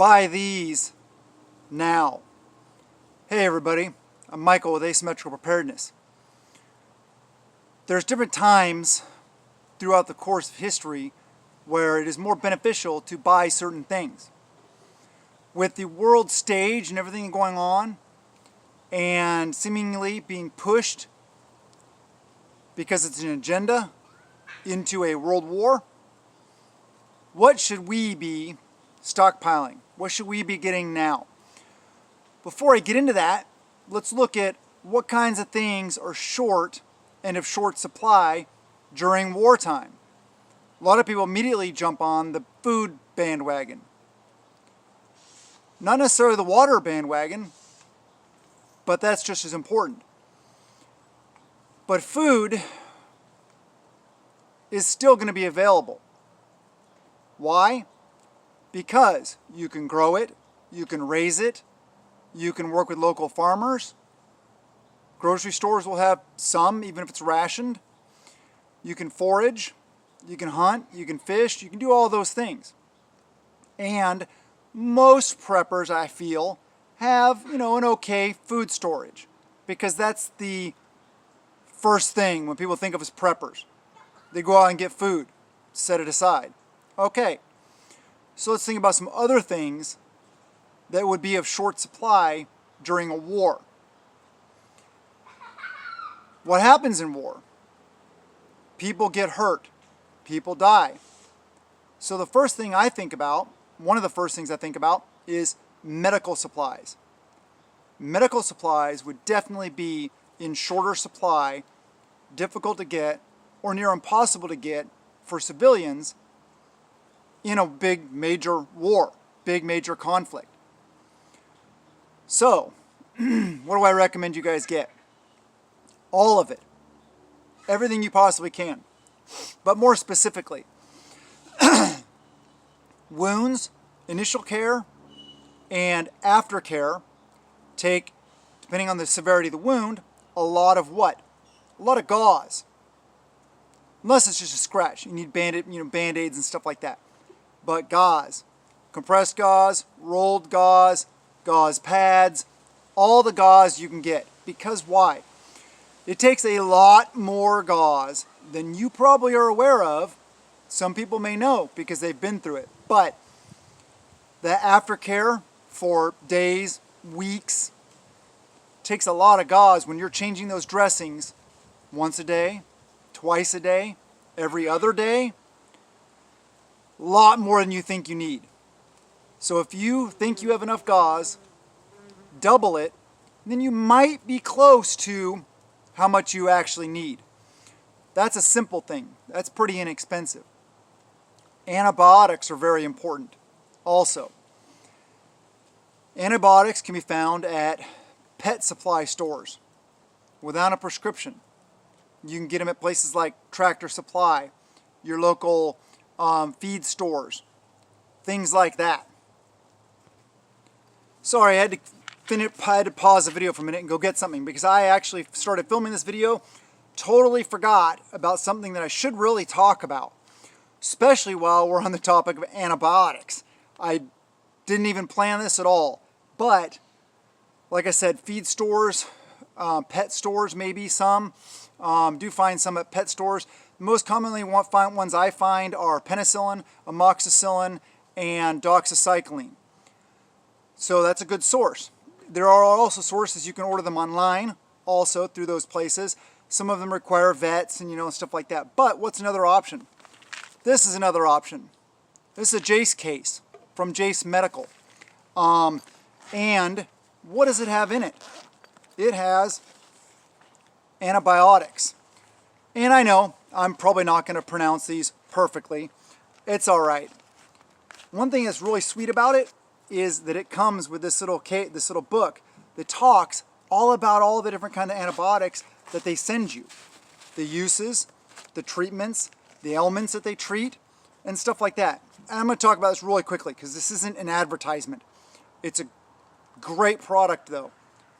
Buy these now. Hey everybody, I'm Michael with Asymmetrical Preparedness. There's different times throughout the course of history where it is more beneficial to buy certain things. With the world stage and everything going on, and seemingly being pushed because it's an agenda into a world war, what should we be stockpiling? What should we be getting now? Before I get into that, let's look at what kinds of things are short and of short supply during wartime. A lot of people immediately jump on the food bandwagon. Not necessarily the water bandwagon, but that's just as important. But food is still going to be available. Why? Because you can grow it, you can raise it, you can work with local farmers. Grocery stores will have some, even if it's rationed. You can forage, you can hunt, you can fish, you can do all those things. And most preppers, I feel, have, an okay food storage, because that's the first thing when people think of as preppers. They go out and get food, set it aside. Okay, so let's think about some other things that would be of short supply during a war. What happens in war? People get hurt. People die. So the first thing I think about, one of the first things I think about, is medical supplies. Medical supplies would definitely be in shorter supply, difficult to get, or near impossible to get for civilians in a big major war, big major conflict. So, what do I recommend you guys get? All of it. Everything you possibly can. But more specifically, wounds, initial care, and aftercare take, depending on the severity of the wound, a lot of what? A lot of gauze. Unless it's just a scratch. You need Band-Aids and stuff like that. But gauze. Compressed gauze, rolled gauze, gauze pads, all the gauze you can get. Because why? It takes a lot more gauze than you probably are aware of. Some people may know because they've been through it. But the aftercare for days, weeks, takes a lot of gauze when you're changing those dressings once a day, twice a day, every other day. A lot more than you think you need. So if you think you have enough gauze, double it, then you might be close to how much you actually need. That's a simple thing. That's pretty inexpensive. Antibiotics are very important also. Antibiotics can be found at pet supply stores without a prescription. You can get them at places like Tractor Supply, your local feed stores, things like that. Sorry, I had to pause the video for a minute and go get something because I actually started filming this video, totally forgot about something that I should really talk about, especially while we're on the topic of antibiotics. I didn't even plan this at all, but like I said, feed stores, pet stores, maybe some. Do find some at pet stores. The most commonly ones I find are penicillin, amoxicillin, and doxycycline. So that's a good source. There are also sources you can order them online, also through those places. Some of them require vets and stuff like that. But what's another option? This is another option. This is a Jace case from Jace Medical. And what does it have in it? It has antibiotics. And I know I'm probably not going to pronounce these perfectly. It's all right. One thing that's really sweet about it is that it comes with this little book that talks all about all the different kind of antibiotics that they send you. The uses, the treatments, the ailments that they treat, and stuff like that. And I'm going to talk about this really quickly because this isn't an advertisement. It's a great product though.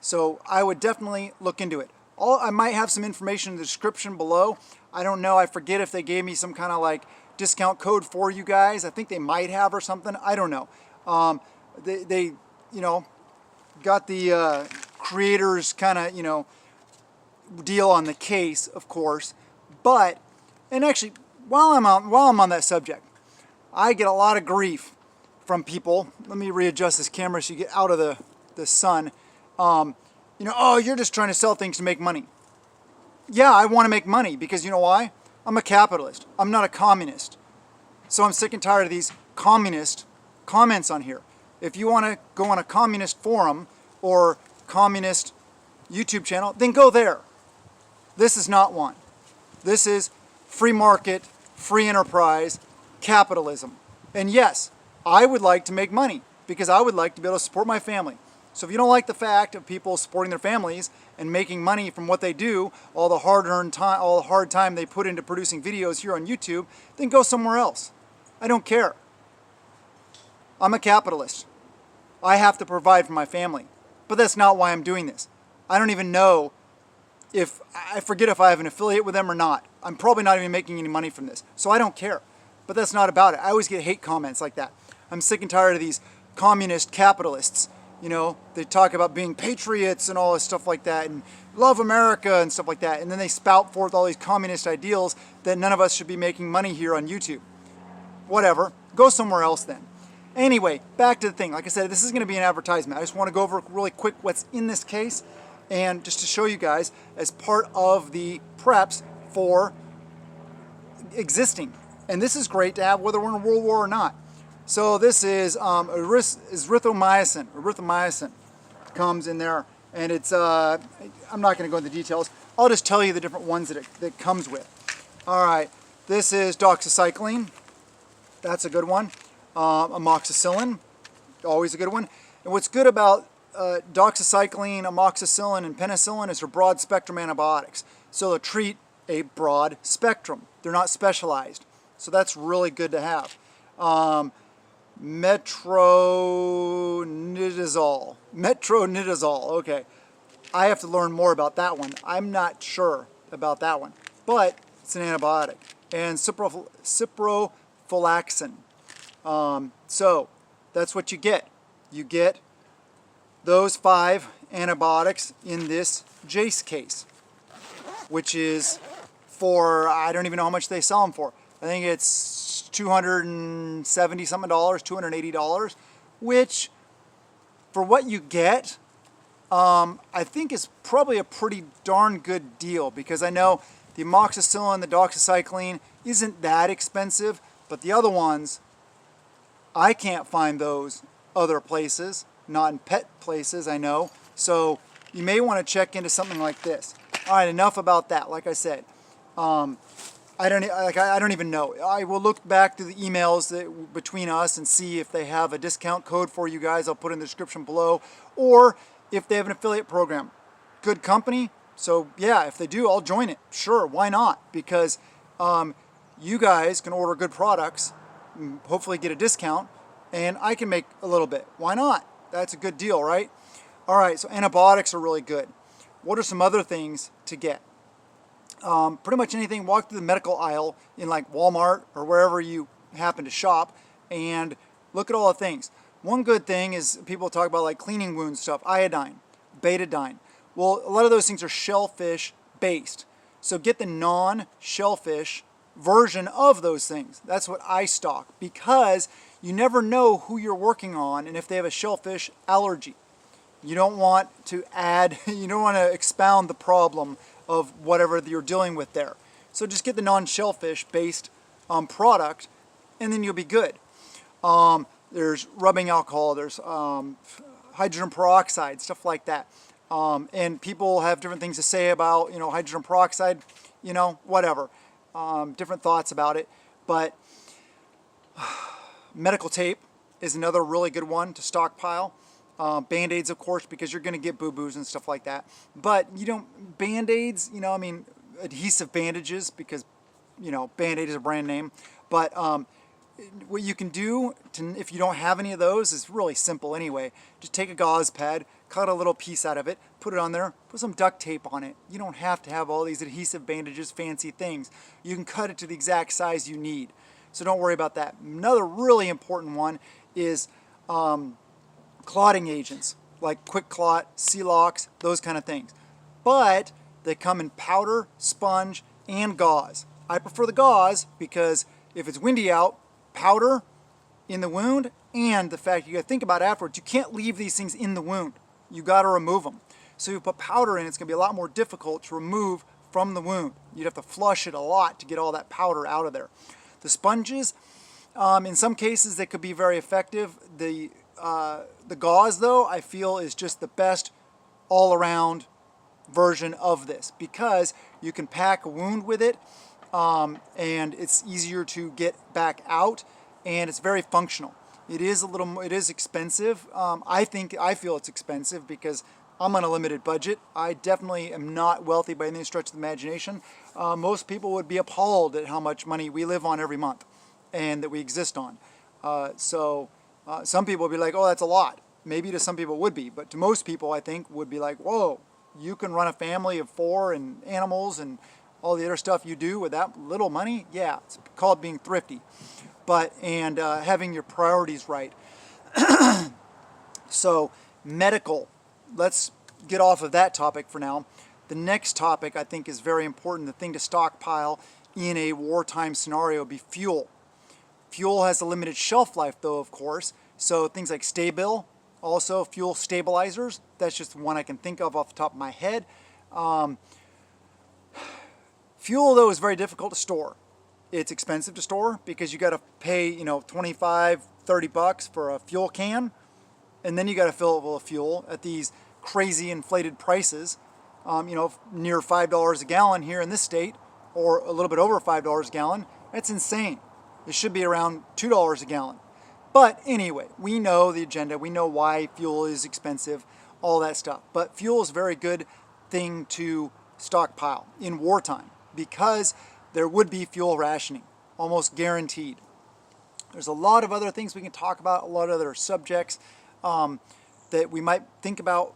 So I would definitely look into it. I might have some information in the description below. I don't know. I forget if they gave me some kind of like discount code for you guys. I think they might have or something. I don't know. they you know, got the creators kind of, you know, deal on the case, of course. But, and actually, while I'm on that subject, I get a lot of grief from people. Let me readjust this camera so you get out of the sun. You know, oh, you're just trying to sell things to make money. Yeah, I want to make money because you know why? I'm a capitalist. I'm not a communist. So I'm sick and tired of these communist comments on here. If you want to go on a communist forum or communist YouTube channel, then go there. This is not one. This is free market, free enterprise, capitalism. And yes, I would like to make money because I would like to be able to support my family. So if you don't like the fact of people supporting their families and making money from what they do, all the hard-earned time, all the hard time they put into producing videos here on YouTube, then go somewhere else. I don't care. I'm a capitalist. I have to provide for my family. But that's not why I'm doing this. I don't even know if, I forget if I have an affiliate with them or not. I'm probably not even making any money from this. So I don't care. But that's not about it. I always get hate comments like that. I'm sick and tired of these communist capitalists. You know, they talk about being patriots and all this stuff like that and love America and stuff like that. And then they spout forth all these communist ideals that none of us should be making money here on YouTube. Whatever. Go somewhere else then. Anyway, back to the thing. Like I said, this is going to be an advertisement. I just want to go over really quick what's in this case and just to show you guys as part of the preps for existing. And this is great to have whether we're in a world war or not. So this is erythromycin. Erythromycin comes in there, and it's, I'm not going to go into the details. I'll just tell you the different ones that it comes with. All right, this is doxycycline. That's a good one. Amoxicillin, always a good one. And what's good about doxycycline, amoxicillin, and penicillin is they're broad spectrum antibiotics. So they'll treat a broad spectrum. They're not specialized. So that's really good to have. Metronidazole. Metronidazole, okay. I have to learn more about that one. I'm not sure about that one, but it's an antibiotic. And ciprofloxacin. So that's what you get. You get those 5 antibiotics in this Jace case, which is for, I don't even know how much they sell them for. I think it's $270 something, $280, which for what you get, I think is probably a pretty darn good deal because I know the amoxicillin, the doxycycline isn't that expensive, but the other ones, I can't find those other places, not in pet places, I know. So you may want to check into something like this. All right, enough about that. Like I said, I don't even know. I will look back to the emails between us and see if they have a discount code for you guys. I'll put in the description below, or if they have an affiliate program. Good company. So yeah, if they do, I'll join it. Sure, why not? Because you guys can order good products, hopefully get a discount, and I can make a little bit. Why not? That's a good deal, right? All right, so antibiotics are really good. What are some other things to get? Pretty much anything. Walk through the medical aisle in like Walmart or wherever you happen to shop and look at all the things. One good thing is people talk about like cleaning wound stuff, iodine, betadine. Well, a lot of those things are shellfish based. So get the non-shellfish version of those things. That's what I stock because you never know who you're working on and if they have a shellfish allergy. You don't want to add, you don't want to expound the problem of whatever you're dealing with there. So just get the non-shellfish based product and then you'll be good. There's rubbing alcohol, there's hydrogen peroxide, stuff like that. And people have different things to say about, hydrogen peroxide, whatever. Different thoughts about it. But medical tape is another really good one to stockpile. Band-Aids, of course, because you're going to get boo-boos and stuff like that. But, Band-Aids, adhesive bandages because, Band-Aid is a brand name. But what you can do if you don't have any of those is really simple anyway. Just take a gauze pad, cut a little piece out of it, put it on there, put some duct tape on it. You don't have to have all these adhesive bandages, fancy things. You can cut it to the exact size you need. So don't worry about that. Another really important one is clotting agents like Quick Clot, Celox, those kind of things. But they come in powder, sponge, and gauze. I prefer the gauze because if it's windy out, powder in the wound, and the fact you got to think about afterwards, you can't leave these things in the wound. You got to remove them. So if you put powder in, it's going to be a lot more difficult to remove from the wound. You'd have to flush it a lot to get all that powder out of there. The sponges, in some cases, they could be very effective. The gauze, though, I feel is just the best all-around version of this because you can pack a wound with it, and it's easier to get back out, and it's very functional. It is expensive. I feel it's expensive because I'm on a limited budget. I definitely am not wealthy by any stretch of the imagination. Most people would be appalled at how much money we live on every month and that we exist on. Some people would be like, oh, that's a lot. Maybe to some people it would be, but to most people I think would be like, whoa, you can run a family of 4 and animals and all the other stuff you do with that little money? Yeah, it's called being thrifty. And having your priorities right. So medical, let's get off of that topic for now. The next topic I think is very important. The thing to stockpile in a wartime scenario would be fuel. Fuel has a limited shelf life though, of course. So things like Stabil, also fuel stabilizers. That's just one I can think of off the top of my head. Fuel though is very difficult to store. It's expensive to store because you got to pay, $25, $30 for a fuel can, and then you got to fill it with fuel at these crazy inflated prices, near $5 a gallon here in this state, or a little bit over $5 a gallon. That's insane. It should be around $2 a gallon. But anyway, we know the agenda. We know why fuel is expensive, all that stuff. But fuel is a very good thing to stockpile in wartime because there would be fuel rationing, almost guaranteed. There's a lot of other things we can talk about, a lot of other subjects that we might think about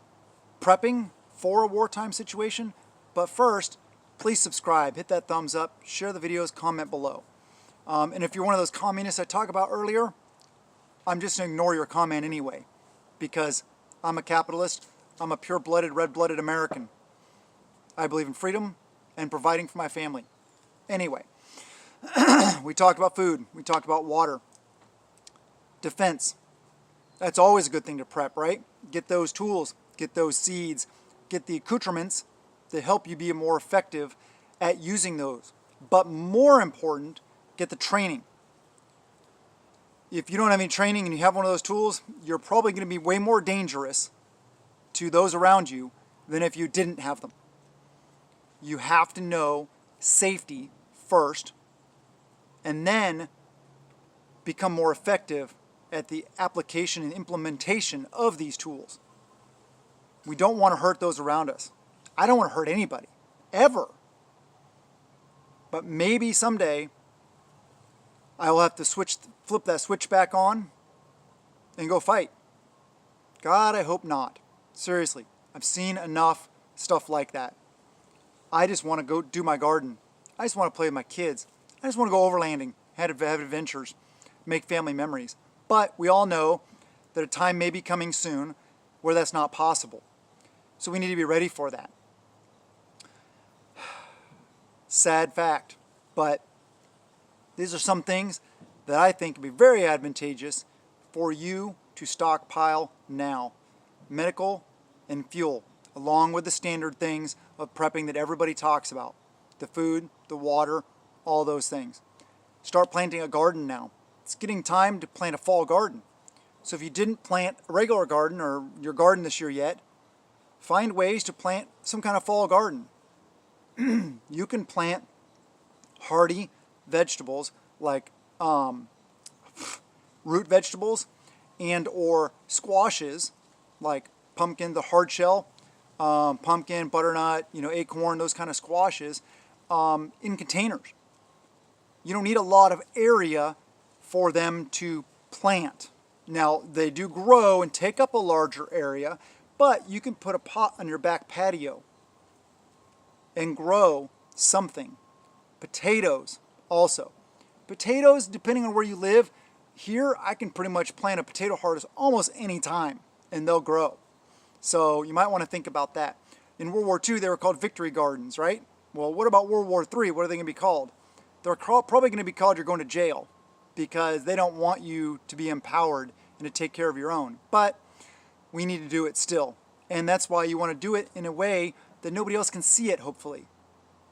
prepping for a wartime situation. But first, please subscribe, hit that thumbs up, share the videos, comment below. And if you're one of those communists I talked about earlier, I'm just going to ignore your comment anyway because I'm a capitalist. I'm a pure-blooded, red-blooded American. I believe in freedom and providing for my family. Anyway, we talked about food, we talked about water, defense. That's always a good thing to prep, right? Get those tools, get those seeds, get the accoutrements that help you be more effective at using those. But more important, get the training. If you don't have any training and you have one of those tools, you're probably going to be way more dangerous to those around you than if you didn't have them. You have to know safety first, and then become more effective at the application and implementation of these tools. We don't want to hurt those around us. I don't want to hurt anybody, ever. But maybe someday I will have to flip that switch back on and go fight. God, I hope not. Seriously, I've seen enough stuff like that. I just want to go do my garden. I just want to play with my kids. I just want to go overlanding, have adventures, make family memories. But we all know that a time may be coming soon where that's not possible. So we need to be ready for that. Sad fact, but these are some things that I think would be very advantageous for you to stockpile now. Medical and fuel, along with the standard things of prepping that everybody talks about. The food, the water, all those things. Start planting a garden now. It's getting time to plant a fall garden. So if you didn't plant a regular garden or your garden this year yet, find ways to plant some kind of fall garden. You can plant hardy vegetables like root vegetables and or squashes like pumpkin, the hard shell, pumpkin, butternut, acorn, those kind of squashes in containers. You don't need a lot of area for them to plant. Now, they do grow and take up a larger area, but you can put a pot on your back patio and grow something. Potatoes also. Potatoes, depending on where you live, here I can pretty much plant a potato harvest almost any time and they'll grow. So you might want to think about that. In World War II, they were called victory gardens, right? Well, what about World War III? What are they going to be called? They're probably going to be called you're going to jail, because they don't want you to be empowered and to take care of your own. But we need to do it still. And that's why you want to do it in a way that nobody else can see it, hopefully.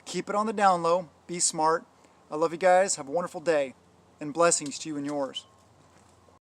Keep it on the down low. Be smart. I love you guys. Have a wonderful day. And blessings to you and yours.